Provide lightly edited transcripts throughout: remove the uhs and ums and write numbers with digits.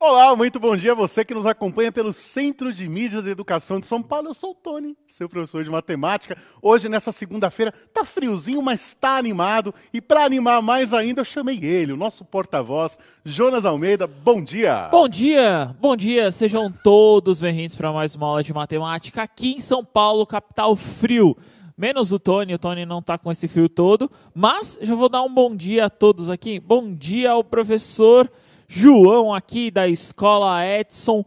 Olá, muito bom dia a você que nos acompanha pelo Centro de Mídias e Educação de São Paulo. Eu sou o Tony, seu professor de matemática. Hoje, nessa segunda-feira, tá friozinho, mas tá animado. E para animar mais ainda, eu chamei ele, o nosso porta-voz, Jonas Almeida. Bom dia! Bom dia, sejam todos bem-vindos para mais uma aula de matemática aqui em São Paulo, capital frio. Menos o Tony não tá com esse frio todo, mas já vou dar um bom dia a todos aqui. Bom dia ao professor João aqui da escola Edson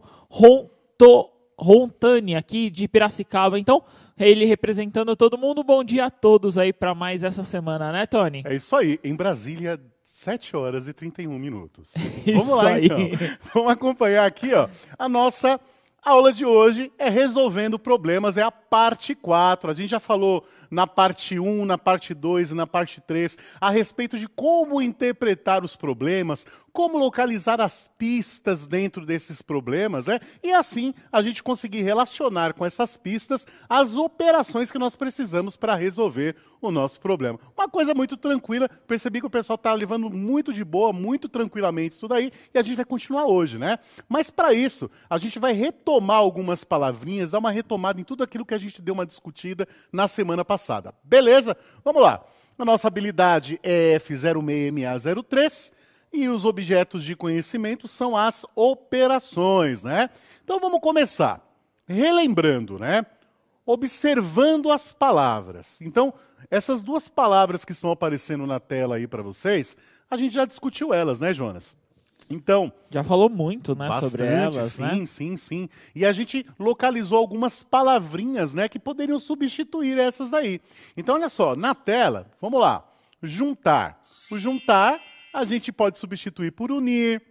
Rontani aqui de Piracicaba. Então, ele representando todo mundo, bom dia a todos aí para mais essa semana, né, Tony? É isso aí, em Brasília, 7 horas e 31 minutos. Isso Vamos lá, aí. então. Vamos acompanhar aqui, ó, a nossa aula de hoje é resolvendo problemas, é a parte 4. A gente já falou na parte 1, na parte 2 e na parte 3 a respeito de como interpretar os problemas, como localizar as pistas dentro desses problemas, né? E assim a gente conseguir relacionar com essas pistas as operações que nós precisamos para resolver o nosso problema. Uma coisa muito tranquila, percebi que o pessoal está levando muito de boa, muito tranquilamente isso daí, e a gente vai continuar hoje, né? Mas para isso, a gente vai retomar algumas palavrinhas, dar uma retomada em tudo aquilo que a gente deu uma discutida na semana passada. Beleza? Vamos lá. A nossa habilidade é F06MA03 e os objetos de conhecimento são as operações, né? Então vamos começar. Relembrando, né? Observando as palavras. Então, essas duas palavras que estão aparecendo na tela aí para vocês, a gente já discutiu elas, né, Jonas? Então, já falou muito, né, bastante, sobre elas, sim, né? sim. E a gente localizou algumas palavrinhas, né, que poderiam substituir essas daí. Então, olha só, na tela, vamos lá. Juntar. O juntar, a gente pode substituir por unir,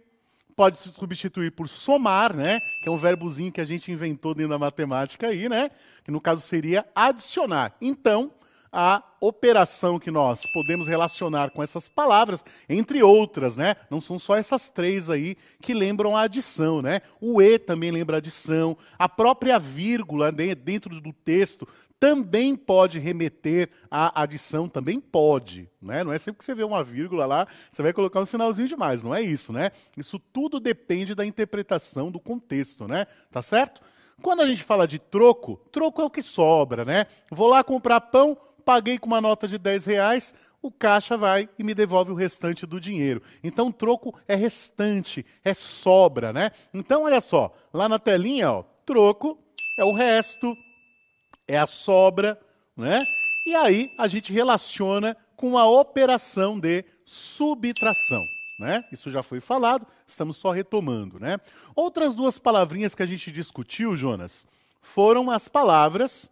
pode substituir por somar, né, que é um verbozinho que a gente inventou dentro da matemática aí, né, que no caso seria adicionar. Então, a operação que nós podemos relacionar com essas palavras, entre outras, né? Não são só essas três aí que lembram a adição, né? O E também lembra adição, a própria vírgula dentro do texto também pode remeter à adição, também pode, né? Não é sempre que você vê uma vírgula lá, você vai colocar um sinalzinho de mais, não é isso, né? Isso tudo depende da interpretação do contexto, né? Tá certo? Quando a gente fala de troco, troco é o que sobra, né? Vou lá comprar pão, paguei com uma nota de R$10, o caixa vai e me devolve o restante do dinheiro. Então, troco é restante, é sobra, né? Então, olha só, lá na telinha, ó, troco é o resto, é a sobra, né? E aí, a gente relaciona com a operação de subtração, né? Isso já foi falado, estamos só retomando, né? Outras duas palavrinhas que a gente discutiu, Jonas, foram as palavras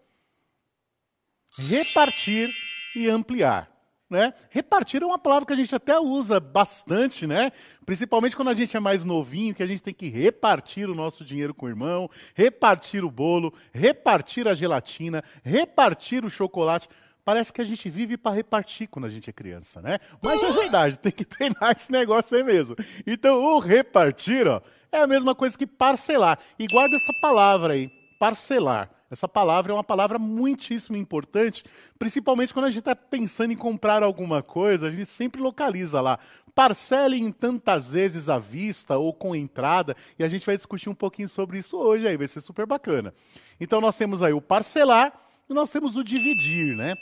repartir e ampliar, né? Repartir é uma palavra que a gente até usa bastante, né? Principalmente quando a gente é mais novinho, que a gente tem que repartir o nosso dinheiro com o irmão, repartir o bolo, repartir a gelatina, repartir o chocolate. Parece que a gente vive para repartir quando a gente é criança, né? Mas é verdade, tem que treinar esse negócio aí mesmo. Então, o repartir, ó, é a mesma coisa que parcelar. E guarda essa palavra aí, parcelar. Essa palavra é uma palavra muitíssimo importante, principalmente quando a gente está pensando em comprar alguma coisa, a gente sempre localiza lá. Parcele em tantas vezes à vista ou com entrada, e a gente vai discutir um pouquinho sobre isso hoje, aí vai ser super bacana. Então nós temos aí o parcelar e nós temos o dividir, né?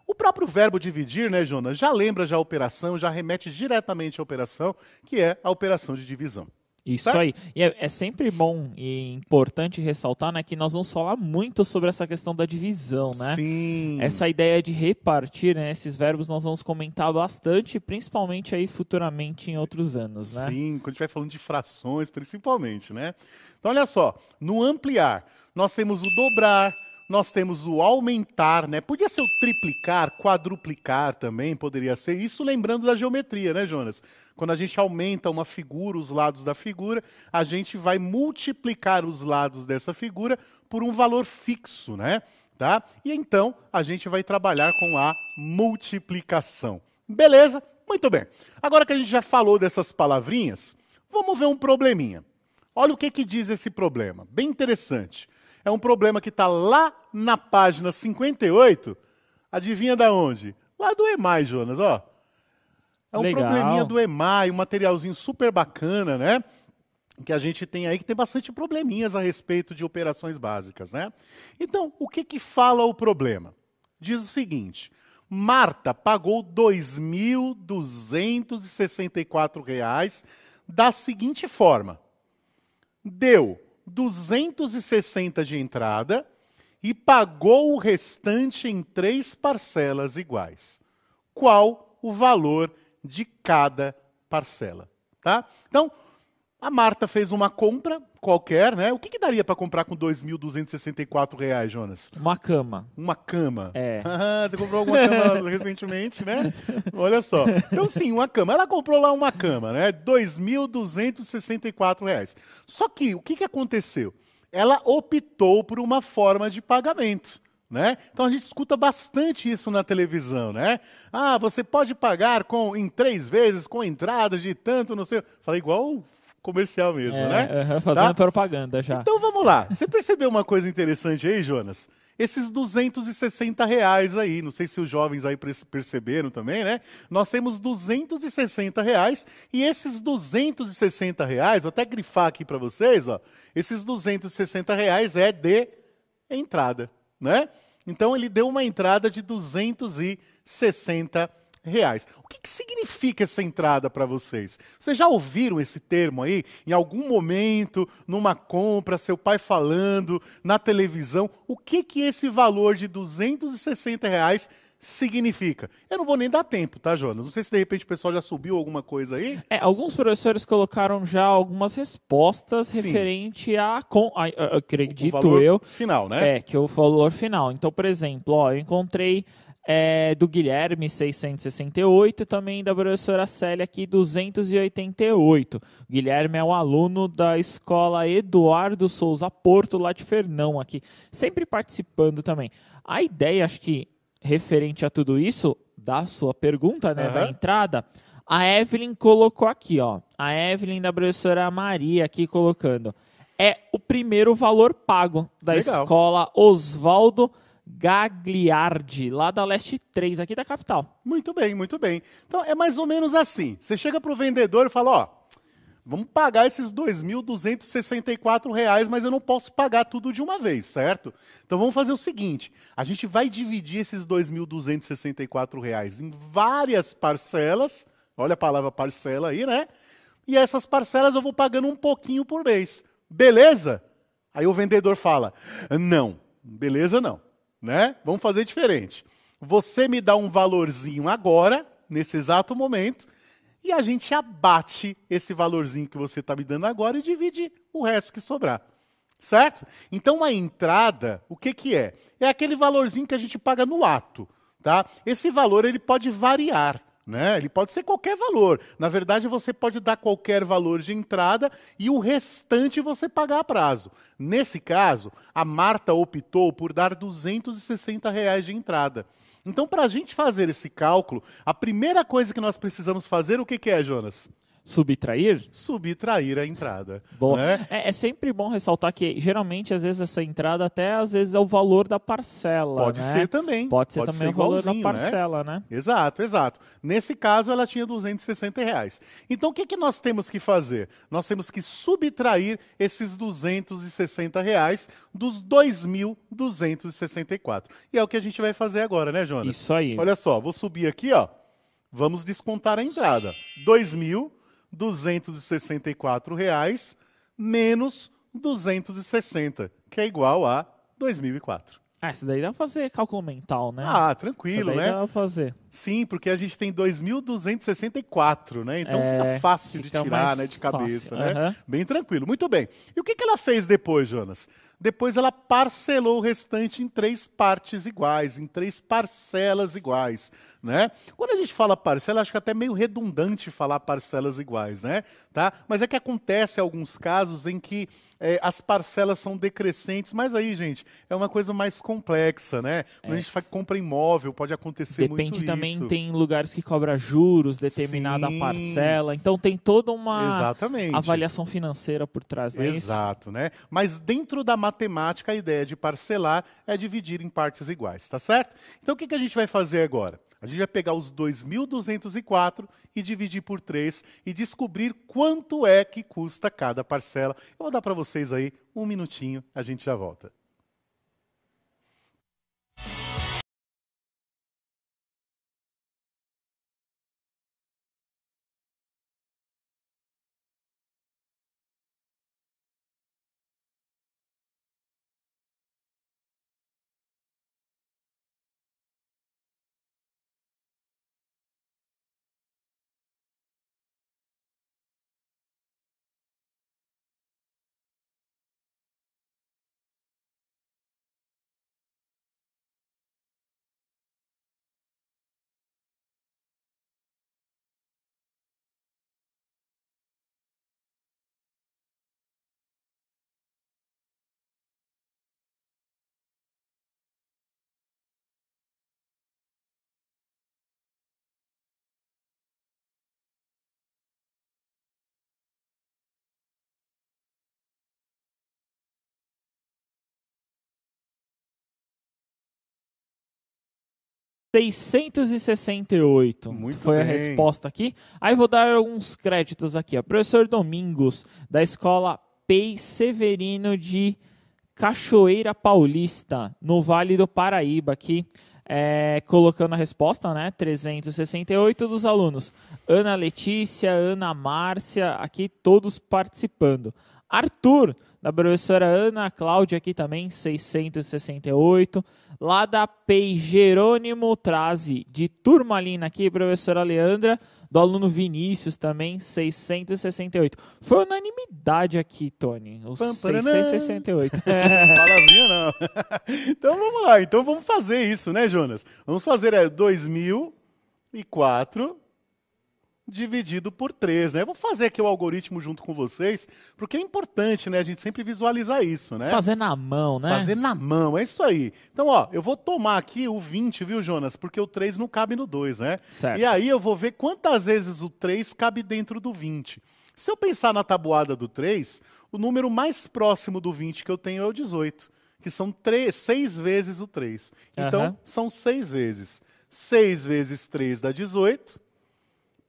O próprio verbo dividir, né, Jonas, já lembra já a operação, já remete diretamente à operação, que é a operação de divisão. Isso Certo? aí. E é sempre bom e importante ressaltar, né, que nós vamos falar muito sobre essa questão da divisão, né? Sim. Essa ideia de repartir, né, esses verbos nós vamos comentar bastante, principalmente aí futuramente em outros anos, né? Sim, quando a gente vai falando de frações, principalmente, né? Então, olha só, no ampliar, nós temos o dobrar, nós temos o aumentar, né? Podia ser o triplicar, quadruplicar também, poderia ser. Isso lembrando da geometria, né, Jonas? Quando a gente aumenta uma figura, os lados da figura, a gente vai multiplicar os lados dessa figura por um valor fixo, né? Tá? E então, a gente vai trabalhar com a multiplicação. Beleza? Muito bem. Agora que a gente já falou dessas palavrinhas, vamos ver um probleminha. Olha o que diz esse problema. Bem interessante. É um problema que está lá na página 58. Adivinha da onde? Lá do EMAI, Jonas, ó. É um Legal. probleminha do EMAI, um materialzinho super bacana, né? que a gente tem aí, que tem bastante probleminhas a respeito de operações básicas, né? Então, o que que fala o problema? Diz o seguinte: Marta pagou R$ 2.264 da seguinte forma: deu 260 de entrada e pagou o restante em 3 parcelas iguais. Qual o valor de cada parcela? Tá? Então, a Marta fez uma compra qualquer, né? O que daria para comprar com R$ 2.264, Jonas? Uma cama. Uma cama. É. Você comprou alguma cama recentemente, né? Olha só. Então, sim, uma cama. Ela comprou lá uma cama, né? R$ 2.264. Só que, o que aconteceu? Ela optou por uma forma de pagamento, né? Então, a gente escuta bastante isso na televisão, né? Ah, você pode pagar em 3 vezes, com entradas de tanto, não sei. Falei igual comercial mesmo, né? Fazendo propaganda já. Então, vamos lá. Você percebeu uma coisa interessante aí, Jonas? Esses R$ 260 aí, não sei se os jovens aí perceberam também, né? Nós temos R$ 260 e esses R$ 260, vou até grifar aqui para vocês, ó. Esses R$ 260 é de entrada, né? Então ele deu uma entrada de R$ 260. O que significa essa entrada para vocês? Vocês já ouviram esse termo aí? Em algum momento, numa compra, seu pai falando, na televisão, o que esse valor de R$ 260 significa? Eu não vou nem dar tempo, tá, Jonas? Não sei se de repente o pessoal já subiu alguma coisa aí. Alguns professores colocaram já algumas respostas referente acredito o valor eu, final, né? Que é o valor final. Então, por exemplo, ó, eu encontrei do Guilherme 668 e também da professora Célia aqui 288. O Guilherme é um aluno da escola Eduardo Souza Porto, lá de Fernão, aqui, sempre participando também. A ideia, acho que referente a tudo isso, da sua pergunta, né, da entrada, a Evelyn colocou aqui, ó, a Evelyn da professora Maria aqui colocando, é o primeiro valor pago da escola Oswaldo Gagliardi, lá da Leste 3, aqui da capital. Muito bem, muito bem. Então, é mais ou menos assim. Você chega para o vendedor e fala, ó, vamos pagar esses R$ 2.264, mas eu não posso pagar tudo de uma vez, certo? Então, vamos fazer o seguinte, a gente vai dividir esses R$ 2.264 em várias parcelas, olha a palavra parcela aí, né? E essas parcelas eu vou pagando um pouquinho por mês. Beleza? Aí o vendedor fala, não, beleza não. Né? Vamos fazer diferente. Você me dá um valorzinho agora, nesse exato momento, e a gente abate esse valorzinho que você está me dando agora e divide o resto que sobrar. Certo? Então, a entrada, o que é? É aquele valorzinho que a gente paga no ato. Tá? Esse valor ele pode variar. Né? Ele pode ser qualquer valor. Na verdade, você pode dar qualquer valor de entrada e o restante você pagar a prazo. Nesse caso, a Marta optou por dar R$ 260 de entrada. Então, para a gente fazer esse cálculo, a primeira coisa que nós precisamos fazer, o que é, Jonas? Subtrair? Subtrair a entrada. Boa. Né? É sempre bom ressaltar que, geralmente, às vezes, essa entrada até, às vezes, é o valor da parcela. Pode ser também. Pode ser também o valor da parcela, né? Exato, exato. Nesse caso, ela tinha R$ 260. Então, o que nós temos que fazer? Nós temos que subtrair esses R$ 260 dos R$ 2.264. E é o que a gente vai fazer agora, né, Jonas? Isso aí. Olha só, vou subir aqui, ó. Vamos descontar a entrada. R$ 2.264 menos 260, que é igual a 2004. Isso daí dá pra fazer cálculo mental, né? Tranquilo, né? Dá pra fazer. Sim, porque a gente tem 2.264, né? Então fica fácil de tirar, né, de cabeça, né? Bem tranquilo. Muito bem. E o que ela fez depois, Jonas? Depois ela parcelou o restante em 3 partes iguais, em 3 parcelas iguais, né? Quando a gente fala parcela, acho que até meio redundante falar parcelas iguais, né? Tá? Mas é que acontece alguns casos em que as parcelas são decrescentes, mas aí, gente, é uma coisa mais complexa, né? Quando a gente compra imóvel, pode acontecer muito isso. Depende também, tem lugares que cobra juros, determinada parcela, então tem toda uma avaliação financeira por trás, não é isso? Exato, né? Mas dentro da matemática, a ideia de parcelar é dividir em partes iguais, tá certo? Então, o que a gente vai fazer agora? A gente vai pegar os 2.204 e dividir por 3 e descobrir quanto é que custa cada parcela. Eu vou dar para vocês aí um minutinho, a gente já volta. R$668. Muito Foi bem. a resposta aqui. Aí vou dar alguns créditos aqui. Ó. Professor Domingos, da escola Pei Severino de Cachoeira Paulista, no Vale do Paraíba, aqui, colocando a resposta, né? 368 dos alunos. Ana Letícia, Ana Márcia, aqui todos participando. Arthur, da professora Ana Cláudia, aqui também, 668. Lá da Pei Jerônimo Trazi, de Turmalina, aqui, professora Leandra, do aluno Vinícius também, 668. Foi unanimidade aqui, Tony, os 668. Palavrinha não. Então vamos lá, então vamos fazer isso, né, Jonas? Vamos fazer 2004 dividido por 3, né? Eu vou fazer aqui o algoritmo junto com vocês, porque é importante, né, a gente sempre visualizar isso, né? Fazer na mão, né? Fazer na mão, é isso aí. Então, ó, eu vou tomar aqui o 20, viu, Jonas? Porque o 3 não cabe no 2, né? Certo. E aí eu vou ver quantas vezes o 3 cabe dentro do 20. Se eu pensar na tabuada do 3, o número mais próximo do 20 que eu tenho é o 18, que são 6 vezes o 3. Então, são 6 vezes. 6 vezes 3 dá 18.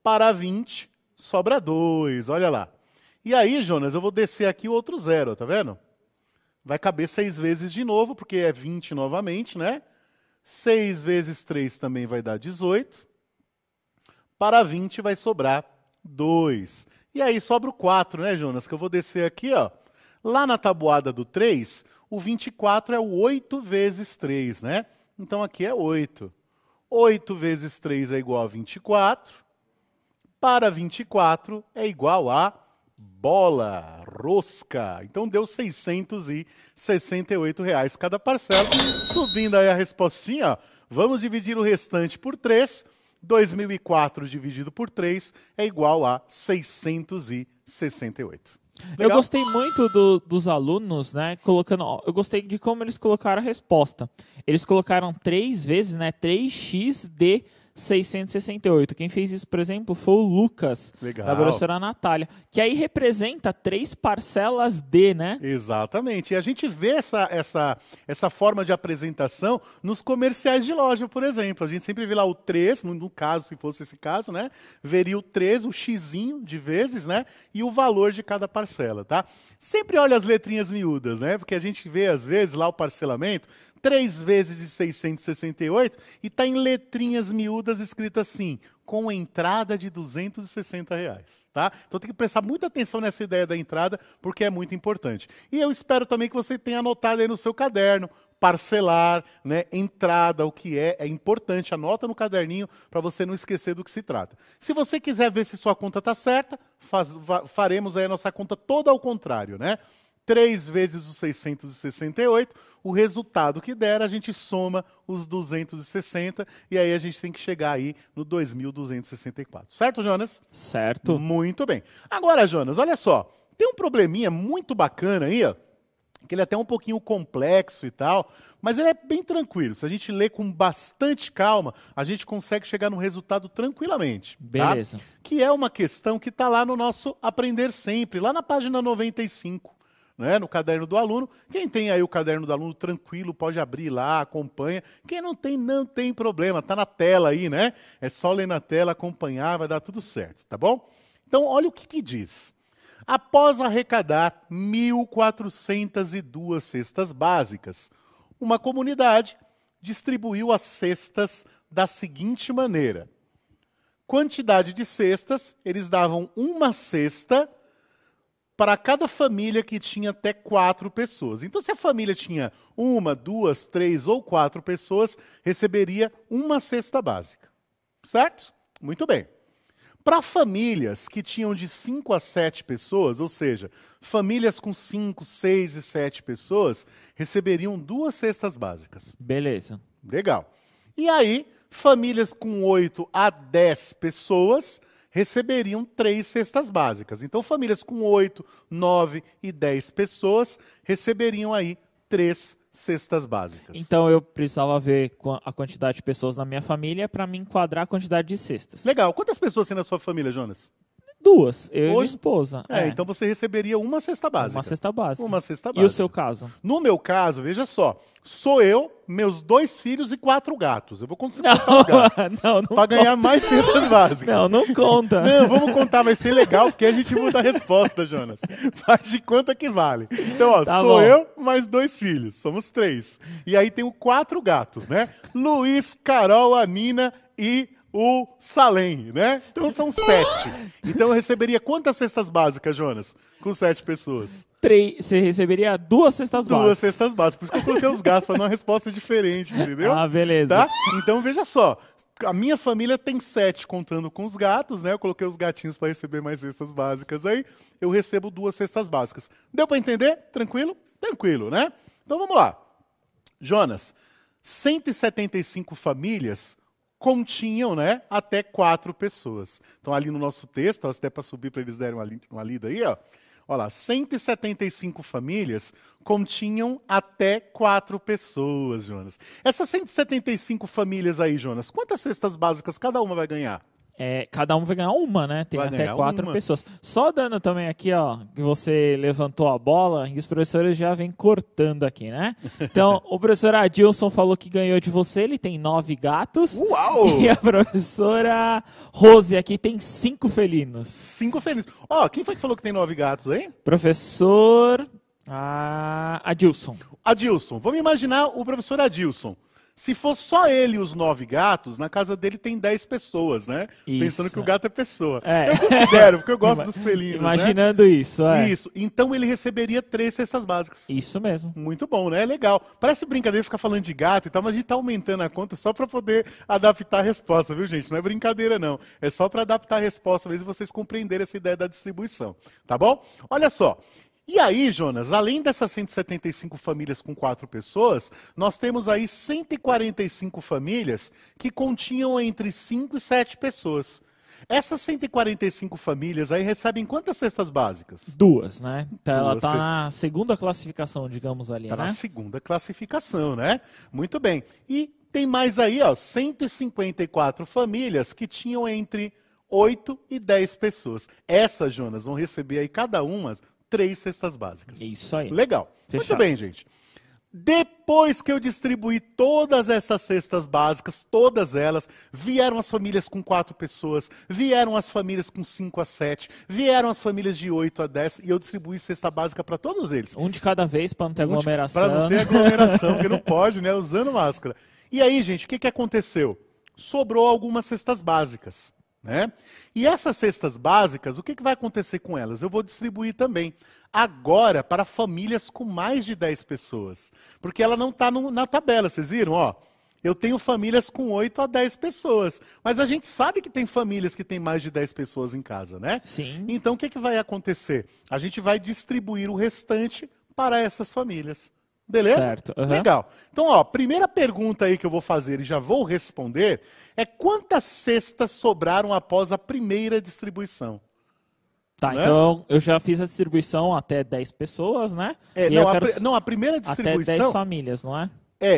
Para 20, sobra 2, olha lá. E aí, Jonas, eu vou descer aqui o outro 0, tá vendo? Vai caber 6 vezes de novo, porque é 20 novamente, né? 6 vezes 3 também vai dar 18. Para 20 vai sobrar 2. E aí sobra o 4, né, Jonas? Que eu vou descer aqui, ó. Lá na tabuada do 3, o 24 é o 8 vezes 3, né? Então aqui é 8. 8 vezes 3 é igual a 24. Para 24 é igual a bola, rosca. Então deu R$668 cada parcela. Subindo aí a respostinha, ó, vamos dividir o restante por 3. 2004 dividido por 3 é igual a 668. Legal? Eu gostei muito dos alunos, né, colocando, eu gostei de como eles colocaram a resposta. Eles colocaram 3 vezes, né, 3x de 668. Quem fez isso, por exemplo, foi o Lucas, Legal. da professora Natália, que aí representa 3 parcelas de, né? Exatamente. E a gente vê essa forma de apresentação nos comerciais de loja, por exemplo. A gente sempre vê lá o 3, no caso, se fosse esse caso, né? Veria o 3, o xizinho de vezes, né? E o valor de cada parcela, tá? Sempre olha as letrinhas miúdas, né? Porque a gente vê, às vezes, lá o parcelamento, 3 vezes de 668, e está em letrinhas miúdas escrito assim, com entrada de R$260, tá? Então tem que prestar muita atenção nessa ideia da entrada, porque é muito importante. E eu espero também que você tenha anotado aí no seu caderno, parcelar, né, entrada, o que é importante, anota no caderninho para você não esquecer do que se trata. Se você quiser ver se sua conta está certa, faremos aí a nossa conta toda ao contrário, né? 3 vezes os 668, o resultado que der, a gente soma os 260 e aí a gente tem que chegar aí no 2.264. Certo, Jonas? Certo. Muito bem. Agora, Jonas, olha só, tem um probleminha muito bacana aí, ó, que ele é até um pouquinho complexo e tal, mas ele é bem tranquilo. Se a gente ler com bastante calma, a gente consegue chegar no resultado tranquilamente. Beleza. Tá? Que é uma questão que está lá no nosso Aprender Sempre, lá na página 95. né, no caderno do aluno. Quem tem aí o caderno do aluno, tranquilo, pode abrir lá, acompanha. Quem não tem, não tem problema, tá na tela aí, né? É só ler na tela, acompanhar, vai dar tudo certo, tá bom? Então, olha o que diz. Após arrecadar 1.402 cestas básicas, uma comunidade distribuiu as cestas da seguinte maneira. Quantidade de cestas, eles davam uma cesta para cada família que tinha até 4 pessoas. Então, se a família tinha 1, 2, 3 ou 4 pessoas, receberia uma cesta básica. Certo? Muito bem. Para famílias que tinham de 5 a 7 pessoas, ou seja, famílias com 5, 6 e 7 pessoas, receberiam 2 cestas básicas. Beleza. Legal. E aí, famílias com 8 a 10 pessoas receberiam 3 cestas básicas. Então, famílias com 8, 9 e 10 pessoas receberiam aí 3 cestas básicas. Então, eu precisava ver a quantidade de pessoas na minha família para me enquadrar a quantidade de cestas. Legal. Quantas pessoas tem na sua família, Jonas? 2, eu e minha esposa. Então você receberia uma cesta básica. Uma cesta básica. Uma cesta básica. E o seu caso? No meu caso, veja só, sou eu, meus 2 filhos e 4 gatos. Eu vou contar os gatos. Não para ganhar mais cestas básicas. Não conta. Não, vamos contar, vai ser legal, porque a gente muda a resposta, Jonas. Faz de conta que vale. Então, ó, tá sou bom. eu mais 2 filhos, somos 3. E aí tenho 4 gatos, né? Luiz, Carol, a Nina e o Salem, né? Então são 7. Então eu receberia quantas cestas básicas, Jonas? Com 7 pessoas? 3. Você receberia 2 cestas básicas. 2 cestas básicas. Por isso que eu coloquei os gatos, para dar uma resposta diferente, entendeu? Ah, beleza. Tá? Então veja só. A minha família tem 7 contando com os gatos, né? Eu coloquei os gatinhos para receber mais cestas básicas aí. Eu recebo 2 cestas básicas. Deu para entender? Tranquilo? Tranquilo, né? Então vamos lá. Jonas, 175 famílias continham, né, até 4 pessoas. Então, ali no nosso texto, ó, até para subir para eles darem uma lida aí, ó. Olha lá, 175 famílias continham até 4 pessoas, Jonas. Essas 175 famílias aí, Jonas, quantas cestas básicas cada uma vai ganhar? Cada um vai ganhar uma, né? Tem até 4 pessoas. Só dando também aqui, ó, que você levantou a bola e os professores já vêm cortando aqui, né? Então, o professor Adilson falou que ganhou de você, ele tem 9 gatos. Uau! E a professora Rose aqui tem 5 felinos. 5 felinos. Ó, quem foi que falou que tem 9 gatos aí? Professor Adilson. Adilson. Vamos imaginar o professor Adilson. Se for só ele e os 9 gatos, na casa dele tem 10 pessoas, né? Isso. Pensando que o gato é pessoa. É. Eu considero, porque eu gosto dos felinos, Imaginando, né? Isso, Isso. Então ele receberia 3 cestas básicas. Isso mesmo. Muito bom, né? Legal. Parece brincadeira ficar falando de gato e tal, mas a gente tá aumentando a conta só para poder adaptar a resposta, viu, gente? Não é brincadeira, não. É só para adaptar a resposta, às vezes vocês compreenderem essa ideia da distribuição. Tá bom? Olha só. E aí, Jonas, além dessas 175 famílias com 4 pessoas, nós temos aí 145 famílias que continham entre 5 e 7 pessoas. Essas 145 famílias aí recebem quantas cestas básicas? 2, né? Então ela 2 está cestas. na segunda classificação, digamos ali, Está né? na segunda classificação, né? Muito bem. E tem mais aí, ó, 154 famílias que tinham entre 8 e 10 pessoas. Essas, Jonas, vão receber aí cada uma 3 cestas básicas. Isso aí. Legal. Fechado. Muito bem, gente. Depois que eu distribuí todas essas cestas básicas, todas elas, vieram as famílias com 4 pessoas, vieram as famílias com 5 a 7, vieram as famílias de 8 a 10, e eu distribuí cesta básica para todos eles. Um de cada vez, para não ter aglomeração. Para não ter aglomeração, porque não pode, né? Usando máscara. E aí, gente, o que aconteceu? Sobrou algumas cestas básicas. Né? E essas cestas básicas, o que vai acontecer com elas? Eu vou distribuir também. Agora, para famílias com mais de 10 pessoas. Porque ela não está na tabela, vocês viram? Ó, eu tenho famílias com 8 a 10 pessoas. Mas a gente sabe que tem famílias que têm mais de 10 pessoas em casa, né? Sim. Então, o que vai acontecer? A gente vai distribuir o restante para essas famílias. Beleza? Certo. Uhum. Legal. Então, ó, primeira pergunta aí que eu vou fazer e já vou responder é quantas cestas sobraram após a primeira distribuição? Tá, né? Então eu já fiz a distribuição até 10 pessoas, né? A primeira distribuição... Até 10 famílias, não é?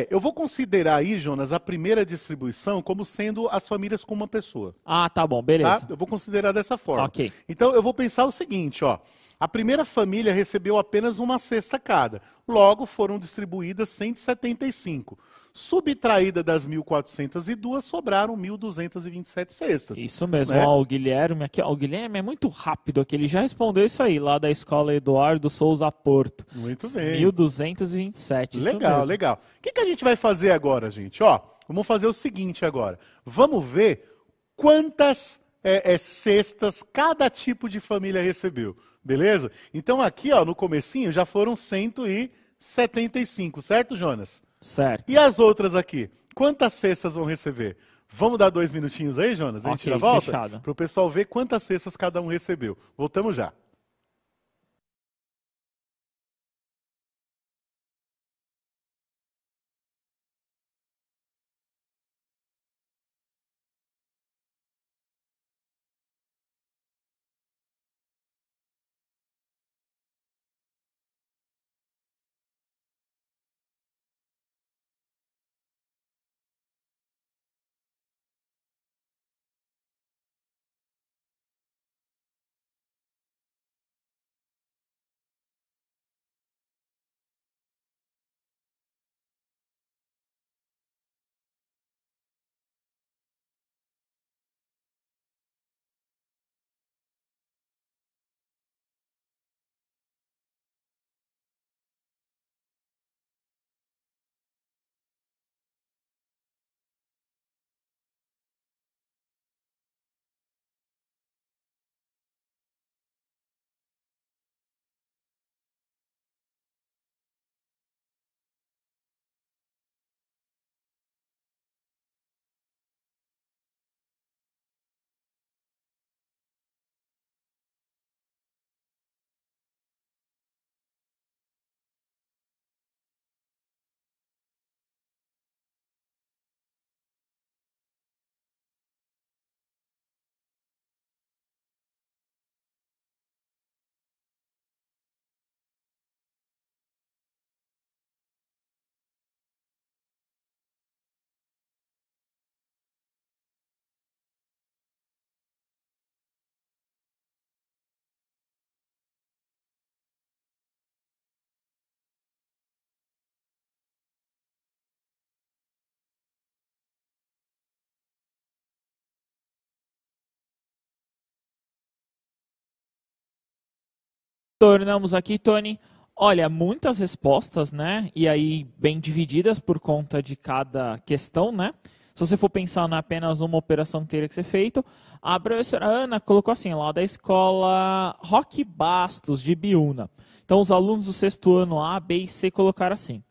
Eu vou considerar aí, Jonas, a primeira distribuição como sendo as famílias com uma pessoa. Ah, tá bom, beleza. Tá? Eu vou considerar dessa forma. Ok. Então, eu vou pensar o seguinte, ó. A primeira família recebeu apenas uma cesta cada. Logo, foram distribuídas 175. Subtraída das 1.402, sobraram 1.227 cestas. Isso mesmo, né? ó, o Guilherme aqui, ó, o Guilherme é muito rápido aqui, ele já respondeu isso aí, lá da escola Eduardo Souza Porto. Muito bem. 1.227, isso Legal, mesmo. legal. O que a gente vai fazer agora, gente? Ó, vamos fazer o seguinte agora. Vamos ver quantas cestas cada tipo de família recebeu. Beleza? Então aqui, ó, no comecinho já foram 175, certo, Jonas? Certo. E as outras aqui? Quantas cestas vão receber? Vamos dar 2 minutinhos aí, Jonas? A gente já volta? Fechado. Para o pessoal ver quantas cestas cada um recebeu. Voltamos já. Tornamos aqui, Tony. Olha, muitas respostas, né? E aí, bem divididas por conta de cada questão, né? Se você for pensar em apenas uma operação que teria que ser feita, a professora Ana colocou assim, lá da escola Roque Bastos, de Biúna. Então, os alunos do sexto ano A, B e C colocaram assim.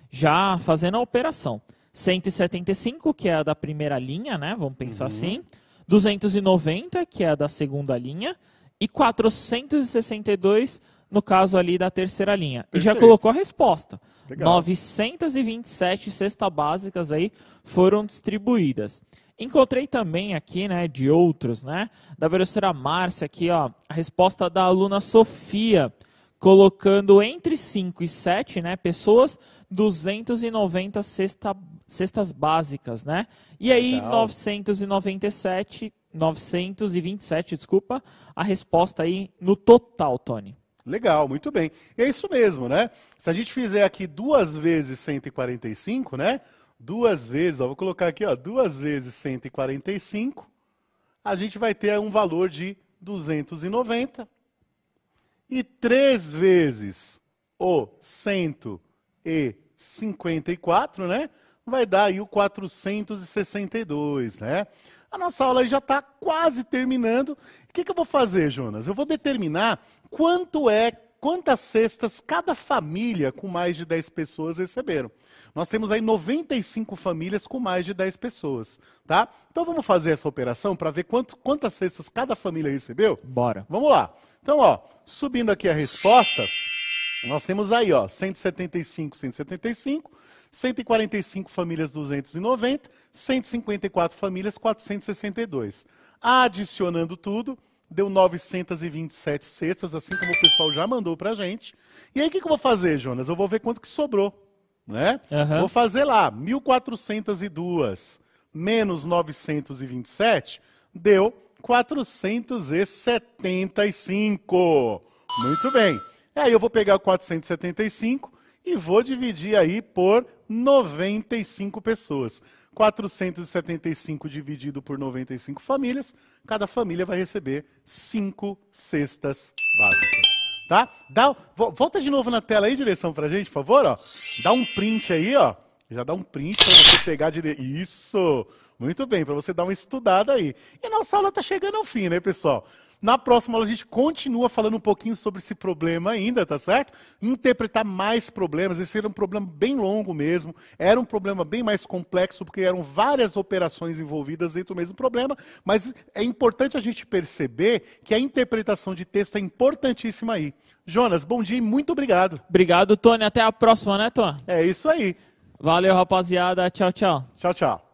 Já fazendo a operação, 175, que é a da primeira linha, né? Vamos pensar assim. 290, que é a da segunda linha. E 462, no caso ali da terceira linha. Perfeito. E já colocou a resposta. Legal. 927 cestas básicas aí foram distribuídas. Encontrei também aqui, né, de outros, né, da professora Márcia aqui, ó, a resposta da aluna Sofia, colocando entre 5 e 7, né, pessoas, 290 cestas básicas, né? E aí, Legal. 927, desculpa, a resposta aí no total, Tony. Legal, muito bem. E é isso mesmo, né? Se a gente fizer aqui 2 vezes 145, né? 2 vezes, ó, vou colocar aqui, ó, 2 vezes 145, a gente vai ter um valor de 290. E 3 vezes o 154, né? Vai dar aí o 462, né? A nossa aula aí já está quase terminando. O que eu vou fazer, Jonas? Eu vou determinar quantas cestas cada família com mais de 10 pessoas receberam. Nós temos aí 95 famílias com mais de 10 pessoas, tá? Então vamos fazer essa operação para ver quantas cestas cada família recebeu? Bora. Vamos lá. Então, ó, subindo aqui a resposta, nós temos aí, ó, 175, 145 famílias 290, 154 famílias 462. Adicionando tudo, deu 927 cestas, assim como o pessoal já mandou pra gente. E aí o que eu vou fazer, Jonas? Eu vou ver quanto que sobrou. né? Aham. Vou fazer lá, 1.402 menos 927 deu 475. Muito bem. Aí eu vou pegar o 475 e vou dividir aí por 95 pessoas. 475 dividido por 95 famílias, cada família vai receber 5 cestas básicas. Tá? Volta de novo na tela aí, direção pra gente, por favor, ó. Dá um print aí, ó. Já dá um print para você pegar Isso! Muito bem, para você dar uma estudada aí. E nossa aula está chegando ao fim, né, pessoal? Na próxima aula a gente continua falando um pouquinho sobre esse problema ainda, tá certo? Interpretar mais problemas. Esse era um problema bem longo mesmo. Era um problema bem mais complexo, porque eram várias operações envolvidas dentro do mesmo problema. Mas é importante a gente perceber que a interpretação de texto é importantíssima aí. Jonas, bom dia e muito obrigado. Obrigado, Tony. Até a próxima, né, Tony? É isso aí. Valeu, rapaziada. Tchau, tchau. Tchau, tchau.